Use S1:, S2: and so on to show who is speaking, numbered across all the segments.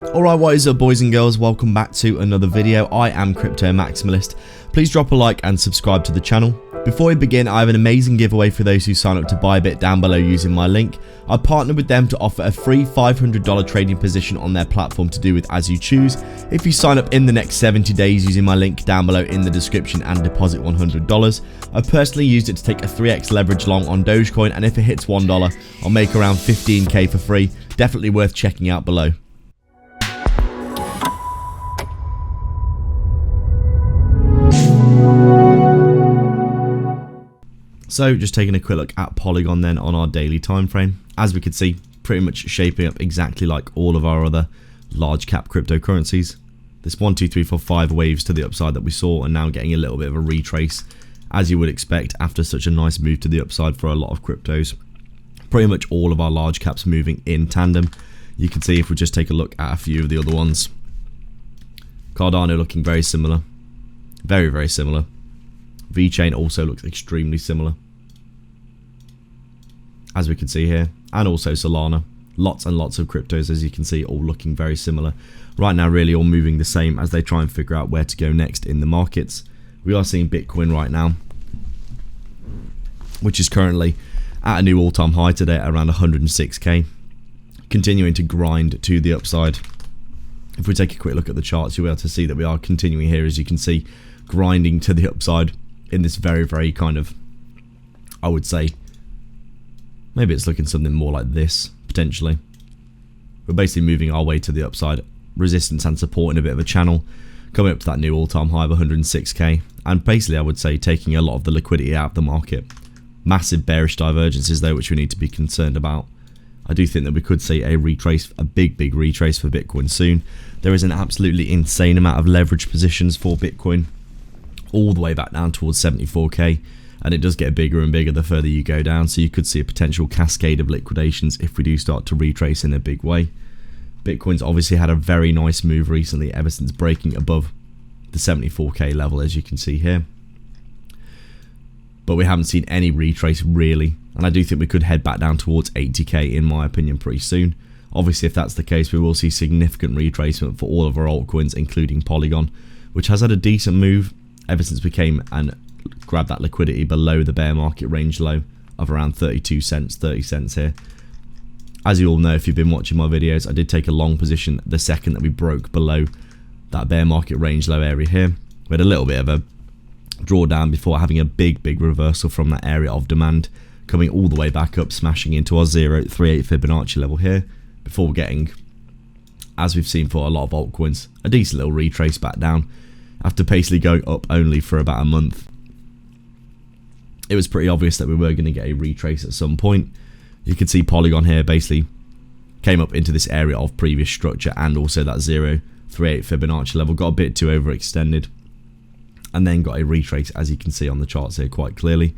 S1: Alright, what is up boys and girls, welcome back to another video. I am Crypto Maximalist. Please drop a like and subscribe to the channel. Before we begin, I have an amazing giveaway for those who sign up to ByBit down below using my link. I partnered with them to offer a free $500 trading position on their platform to do with as you choose. If you sign up in the next 70 days using my link down below in the description and deposit $100. I personally used it to take a 3x leverage long on Dogecoin, and if it hits $1, I'll make around 15k for free. Definitely worth checking out below. So just taking a quick look at Polygon then on our daily time frame. As we could see, pretty much shaping up exactly like all of our other large cap cryptocurrencies. This 1, 2, 3, 4, 5 waves to the upside that we saw, and now getting a little bit of a retrace, as you would expect after such a nice move to the upside for a lot of cryptos. Pretty much all of our large caps moving in tandem. You can see if we just take a look at a few of the other ones. Cardano looking very similar. Very, very similar. VeChain also looks extremely similar, as we can see here, and also Solana. Lots and lots of cryptos, as you can see, all looking very similar. Right now, really all moving the same as they try and figure out where to go next in the markets. We are seeing Bitcoin right now, which is currently at a new all-time high today at around 106k, continuing to grind to the upside. If we take a quick look at the charts, you'll be able to see that we are continuing here, as you can see, grinding to the upside in this very, very kind of, I would say, maybe it's looking something more like this, potentially. We're basically moving our way to the upside, resistance and support in a bit of a channel, coming up to that new all-time high of 106k, and basically I would say taking a lot of the liquidity out of the market. Massive bearish divergences though, which we need to be concerned about. I do think that we could see a retrace, a big retrace for Bitcoin soon. There is an absolutely insane amount of leverage positions for Bitcoin, all the way back down towards 74k, and it does get bigger and bigger the further you go down, so you could see a potential cascade of liquidations if we do start to retrace in a big way. Bitcoin's obviously had a very nice move recently ever since breaking above the 74k level, as you can see here, but we haven't seen any retrace really, and I do think we could head back down towards 80k in my opinion pretty soon. Obviously, if that's the case, we will see significant retracement for all of our altcoins, including Polygon, which has had a decent move ever since we came and grabbed that liquidity below the bear market range low of around 32 cents, 30 cents here. As you all know, if you've been watching my videos, I did take a long position the second that we broke below that bear market range low area here. We had a little bit of a drawdown before having a big reversal from that area of demand, coming all the way back up, smashing into our 0.38 Fibonacci level here, before getting, as we've seen for a lot of altcoins, a decent little retrace back down. After basically going up only for about a month, it was pretty obvious that we were going to get a retrace at some point. You can see Polygon here basically came up into this area of previous structure and also that 0.38 Fibonacci level, got a bit too overextended, and then got a retrace, as you can see on the charts here quite clearly.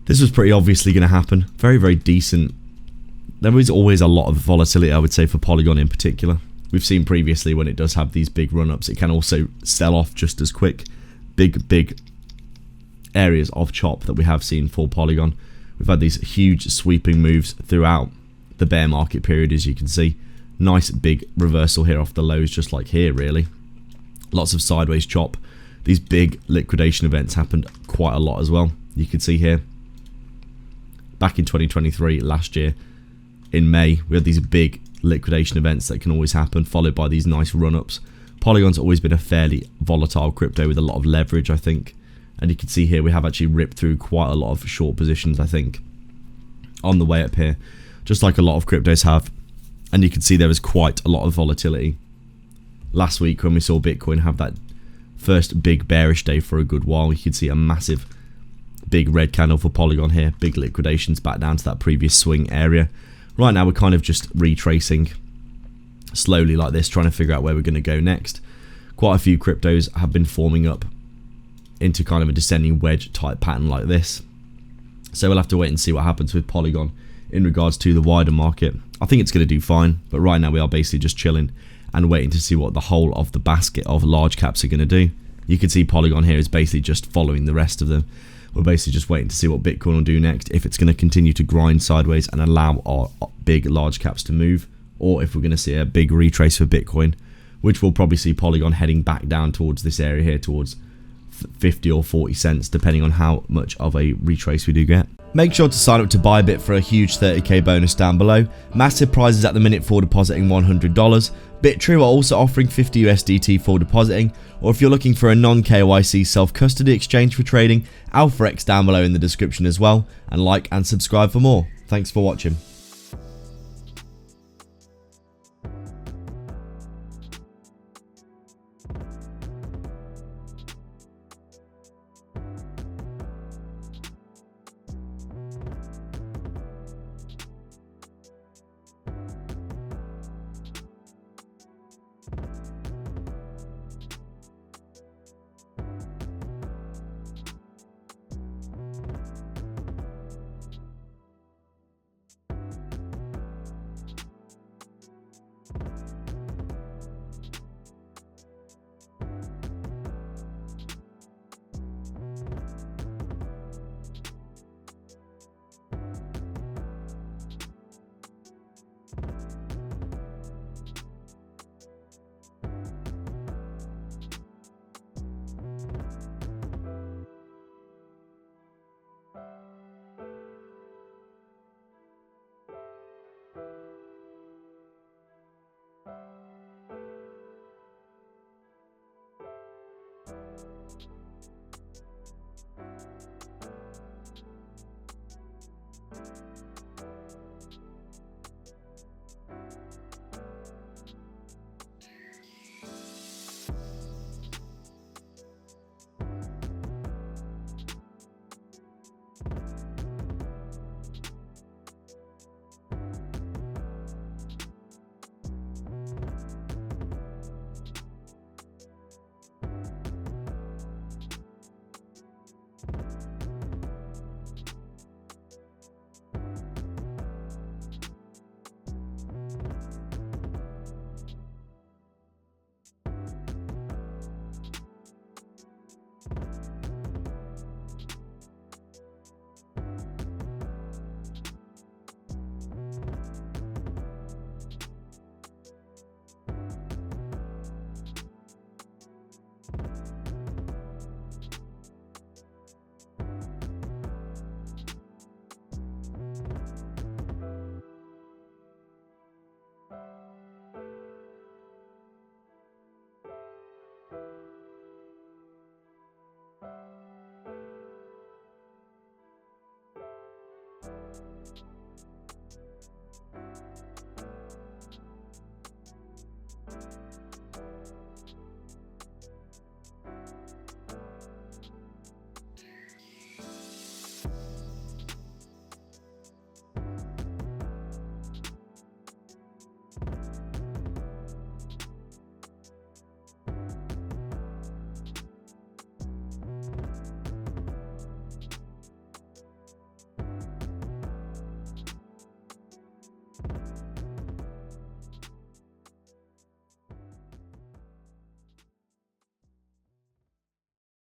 S1: This was pretty obviously going to happen. Very decent. There is always a lot of volatility, I would say, for Polygon in particular. We've seen previously when it does have these big run-ups, it can also sell off just as quick. Big areas of chop that we have seen for Polygon. We've had these huge sweeping moves throughout the bear market period, as you can see. Nice big reversal here off the lows, just like here really. Lots of sideways chop. These big liquidation events happened quite a lot as well. You can see here, back in 2023, last year, in May, we had these big liquidation events that can always happen, followed by these nice run-ups. Polygon's always been a fairly volatile crypto with a lot of leverage, I think, and you can see here we have actually ripped through quite a lot of short positions, I think, on the way up here, just like a lot of cryptos have. And you can see there was quite a lot of volatility last week when we saw Bitcoin have that first big bearish day for a good while. You can see a massive big red candle for Polygon here, big liquidations back down to that previous swing area. Right now we're kind of just retracing slowly like this, trying to figure out where we're going to go next. Quite a few cryptos have been forming up into kind of a descending wedge type pattern like this. So we'll have to wait and see what happens with Polygon in regards to the wider market. I think it's going to do fine, but right now we are basically just chilling and waiting to see what the whole of the basket of large caps are going to do. You can see Polygon here is basically just following the rest of them. We're basically just waiting to see what Bitcoin will do next, if it's going to continue to grind sideways and allow our big large caps to move, or if we're going to see a big retrace for Bitcoin, which we'll probably see Polygon heading back down towards this area here, towards 50 or 40 cents, depending on how much of a retrace we do get. Make sure to sign up to ByBit for a huge 30k bonus down below. Massive prizes at the minute for depositing $100. BitTrue are also offering 50 USDT for depositing, or if you're looking for a non-KYC self-custody exchange for trading, AlphaX down below in the description as well, and like and subscribe for more. Thanks for watching.